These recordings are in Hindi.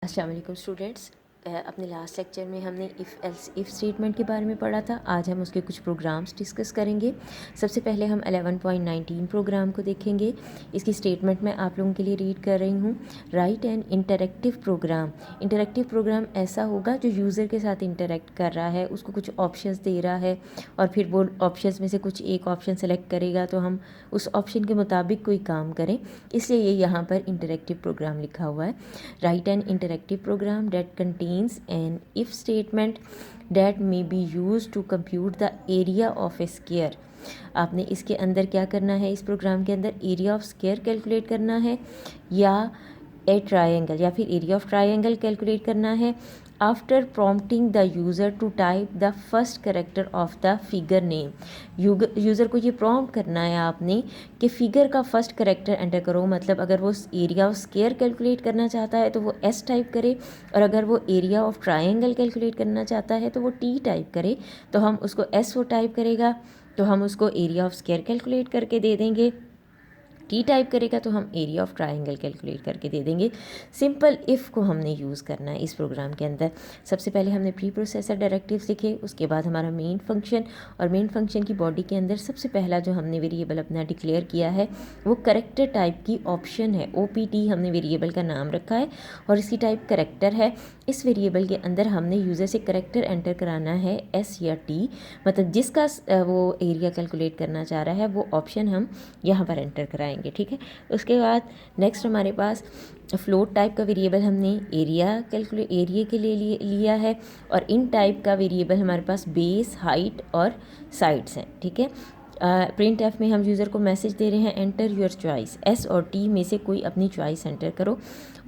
अस्सलाम वालेकुम स्टूडेंट्स। अपने लास्ट लेक्चर में हमने इफ़ स्टेटमेंट के बारे में पढ़ा था। आज हम उसके कुछ प्रोग्राम्स डिस्कस करेंगे। सबसे पहले हम 11.19 प्रोग्राम को देखेंगे। इसकी स्टेटमेंट मैं आप लोगों के लिए रीड कर रही हूँ। Write an interactive program. Interactive program ऐसा होगा जो यूज़र के साथ इंटरेक्ट कर रहा है, उसको कुछ ऑप्शंस दे रहा है और फिर वो ऑप्शंस में से कुछ एक ऑप्शन सेलेक्ट करेगा तो हम उस ऑप्शन के मुताबिक कोई काम करें, इसलिए ये यहाँ पर इंटरेक्टिव प्रोग्राम लिखा हुआ है। Write an interactive program that contains an if statement that may be used to compute the area of a square। आपने इसके अंदर क्या करना है, इस प्रोग्राम के अंदर एरिया ऑफ स्क्वायर कैलकुलेट करना है या ए ट्रायंगल या फिर एरिया ऑफ ट्रायंगल कैलकुलेट करना है। After prompting the user to type the first character of the figure name. User को ये प्रॉम्प्ट करना है आपने कि फ़िगर का फर्स्ट करेक्टर एंटर करो। मतलब अगर वो एरिया ऑफ स्क्वायर कैलकुलेट करना चाहता है तो वो एस टाइप करे, और अगर वो एरिया ऑफ ट्रायंगल कैलकुलेट करना चाहता है तो वो टी टाइप करे। तो हम उसको एस वो टाइप करेगा तो हम उसको एरिया ऑफ स्क्वायर कैलकुलेट करके दे देंगे, टी टाइप करेगा तो हम एरिया ऑफ ट्रायंगल कैलकुलेट करके दे देंगे। सिंपल इफ़ को हमने यूज़ करना है इस प्रोग्राम के अंदर। सबसे पहले हमने प्री प्रोसेसर डायरेक्टिव्स लिखे, उसके बाद हमारा मेन फंक्शन, और मेन फंक्शन की बॉडी के अंदर सबसे पहला जो हमने वेरिएबल अपना डिक्लेयर किया है वो करेक्टर टाइप की ऑप्शन है। OPT हमने वेरिएबल का नाम रखा है और इसकी टाइप करेक्टर है। इस वेरिएबल के अंदर हमने यूज़र से करेक्टर एंटर कराना है एस या टी, मतलब जिसका वो एरिया कैलकुलेट करना चाह रहा है वो ऑप्शन हम यहाँ पर एंटर कराएंगे। ठीक है, उसके बाद नेक्स्ट हमारे पास फ्लोट टाइप का वेरिएबल हमने एरिया के लिए लिया है, और इन टाइप का वेरिएबल हमारे पास बेस, हाइट और साइड्स हैं। ठीक है, प्रिंट एफ में हम यूज़र को मैसेज दे रहे हैं एंटर योर चॉइस। एस और टी में से कोई अपनी चॉइस एंटर करो।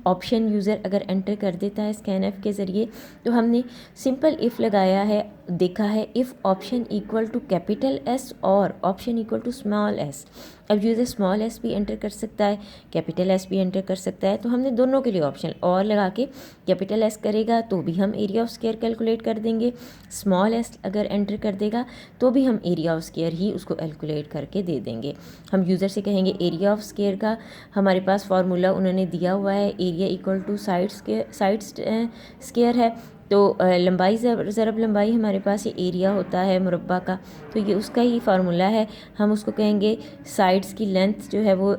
ऑप्शन यूज़र अगर एंटर कर देता है स्कैन एफ के ज़रिए तो हमने सिंपल इफ़ लगाया है, देखा है if option equal to capital S और option equal to small S. अब यूज़र स्मॉल एस भी एंटर कर सकता है, कैपिटल एस भी एंटर कर सकता है, तो हमने दोनों के लिए ऑप्शन और लगा के कैपिटल एस करेगा तो भी हम एरिया ऑफ स्क्वायर कैलकुलेट कर देंगे, स्मॉल एस अगर एंटर कर देगा तो भी हम एरिया ऑफ स्क्वायर ही उसको कैलकुलेट करके दे देंगे। हम यूज़र से कहेंगे एरिया ऑफ स्क्वायर का हमारे पास फार्मूला उन्होंने दिया हुआ है, area equal to side square है। तो लंबाई ज़रब लंबाई हमारे पास ये एरिया होता है मुरब्बा का, तो ये उसका ही फार्मूला है। हम उसको कहेंगे साइड्स की लेंथ जो है वो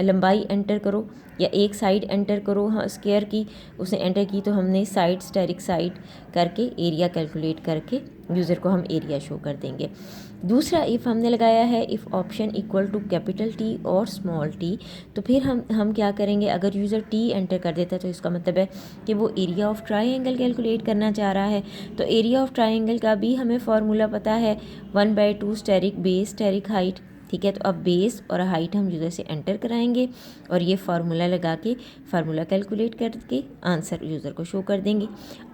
लंबाई एंटर करो या एक साइड एंटर करो। हाँ, स्क्वायर की उसने एंटर की तो हमने साइड्स डायरेक्ट साइड करके एरिया कैलकुलेट करके यूज़र को हम एरिया शो कर देंगे। दूसरा इफ़ हमने लगाया है if option equal to capital T और स्मॉल टी, तो फिर हम क्या करेंगे, अगर यूज़र टी एंटर कर देता है तो इसका मतलब है कि वो एरिया ऑफ ट्रायंगल कैलकुलेट करना चाह रहा है। तो एरिया ऑफ ट्रायंगल का भी हमें फार्मूला पता है 1/2 स्टेरिक बेस स्टेरिक हाइट। ठीक है, तो अब बेस और हाइट हम यूज़र से एंटर कराएंगे और ये फार्मूला लगा के फार्मूला कैलकुलेट करके आंसर यूज़र को शो कर देंगे।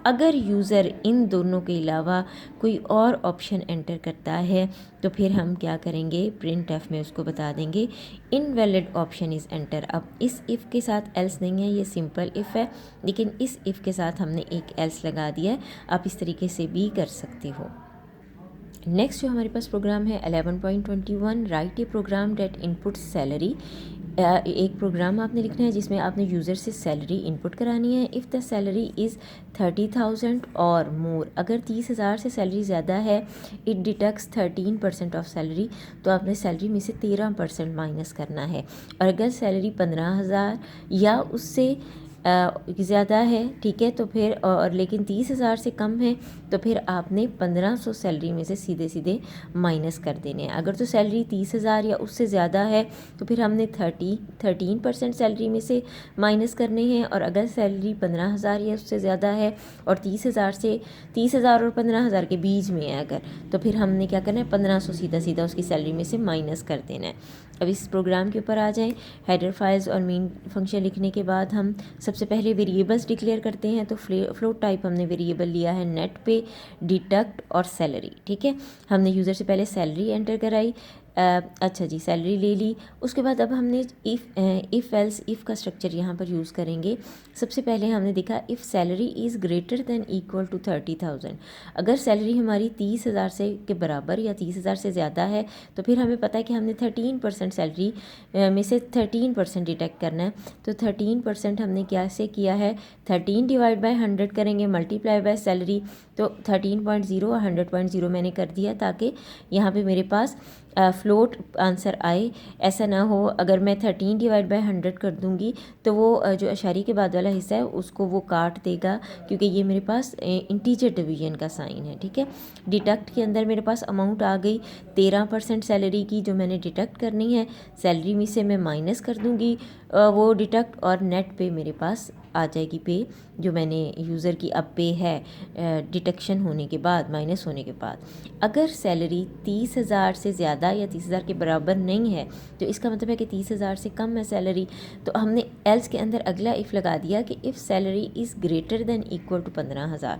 अगर यूज़र इन दोनों के अलावा कोई और ऑप्शन एंटर करता है तो फिर हम क्या करेंगे, प्रिंट एफ में उसको बता देंगे इनवैलिड ऑप्शन इज़ एंटर। अब इस इफ़ के साथ एल्स नहीं है, ये सिंपल इफ़ है, लेकिन इस इफ़ के साथ हमने एक एल्स लगा दिया है। आप इस तरीके से भी कर सकते हो। नेक्स्ट जो हमारे पास प्रोग्राम है 11.21 राइट ए प्रोग्राम डेट इनपुट सैलरी। एक प्रोग्राम आपने लिखना है जिसमें आपने यूज़र से सैलरी इनपुट करानी है। इफ़ द सैलरी इज़ 30,000 और मोर, अगर 30,000 से सैलरी ज़्यादा है, इट डिडक्ट्स 13% ऑफ सैलरी, तो आपने सैलरी में से 13% माइनस करना है। और अगर सैलरी 15,000 या उससे ज़्यादा है, ठीक है, तो फिर और लेकिन 30,000 से कम है तो फिर आपने 1500 सैलरी में से सीधे सीधे माइनस कर देने हैं। अगर तो सैलरी 30,000 या उससे ज़्यादा है तो फिर हमने 13% सैलरी में से माइनस करने हैं, और अगर सैलरी 15,000 या उससे ज़्यादा है और 30,000 और 15,000 के बीच में है अगर, तो फिर हमने क्या करना है, 1500 सीधा सीधा उसकी सैलरी में से माइनस कर देना है। अब इस प्रोग्राम के ऊपर आ जाएं। हेडर फाइल्स और मेन फंक्शन लिखने के बाद हम सबसे पहले वेरिएबल्स डिक्लेयर करते हैं। तो फ्लोट टाइप हमने वेरिएबल लिया है नेट पे, डिडक्ट और सैलरी। ठीक है, हमने यूज़र से पहले सैलरी एंटर कराई, अच्छा जी, सैलरी ले ली। उसके बाद अब हमने इफ़ एल्स इफ़ का स्ट्रक्चर यहाँ पर यूज़ करेंगे। सबसे पहले हमने देखा if salary is greater than equal to 30,000, अगर सैलरी हमारी 30,000 से के बराबर या 30,000 से ज़्यादा है तो फिर हमें पता है कि हमने 13% सैलरी में से 13% डिटेक्ट करना है। तो 13% हमने क्या से किया है, 13 डिवाइड बाय 100 करेंगे, मल्टीप्लाई बाय सैलरी, तो 13.0 और 100.0 मैंने कर दिया ताकि यहाँ पे मेरे पास फ्लोट आंसर आए। ऐसा ना हो अगर मैं 13 डिवाइड बाय 100 कर दूँगी तो वो जो अशारी के बाद वाला हिस्सा है उसको वो काट देगा, क्योंकि ये मेरे पास इंटीजर डिवीजन का साइन है। ठीक है, डिडक्ट के अंदर मेरे पास अमाउंट आ गई 13% सैलरी की जो मैंने डिडक्ट करनी है। सैलरी में से मैं माइनस कर दूँगी वो डिडक्ट, और नेट पे मेरे पास आ जाएगी पे जो मैंने यूज़र की अब पे है डिडक्शन होने के बाद, माइनस होने के बाद। अगर सैलरी 30,000 से ज़्यादा या 30,000 के बराबर नहीं है तो इसका मतलब है कि 30,000 से कम है सैलरी। तो हमने एल्स के अंदर अगला इफ़ लगा दिया कि if salary is greater than equal to 15,000,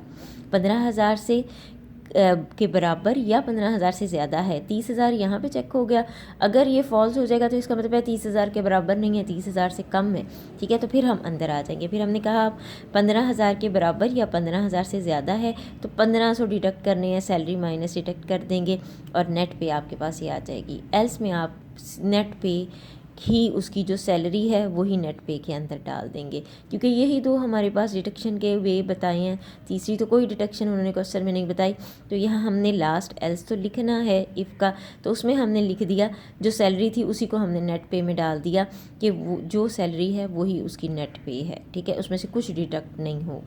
15,000 से के बराबर या 15,000 से ज़्यादा है। 30,000 यहाँ पे चेक हो गया, अगर ये फॉल्स हो जाएगा तो इसका मतलब है 30,000 के बराबर नहीं है, 30,000 से कम है। ठीक है, तो फिर हम अंदर आ जाएंगे। फिर हमने कहा 15,000 के बराबर या 15,000 से ज़्यादा है तो 1500 डिडक्ट करने हैं, सैलरी माइनस डिडक्ट कर देंगे और नेट पे आपके पास ये आ जाएगी। एल्स में आप नेट पे ही उसकी जो सैलरी है वही नेट पे के अंदर डाल देंगे, क्योंकि यही दो हमारे पास डिडक्शन के वे बताए हैं। तीसरी तो कोई डिडक्शन उन्होंने क्वेश्चन में नहीं बताई। तो यहाँ हमने लास्ट एल्स तो लिखना है इफ़ का, तो उसमें हमने लिख दिया जो सैलरी थी उसी को हमने नेट पे में डाल दिया कि वो जो सैलरी है वही उसकी नेट पे है। ठीक है, उसमें से कुछ डिडक्ट नहीं होगा।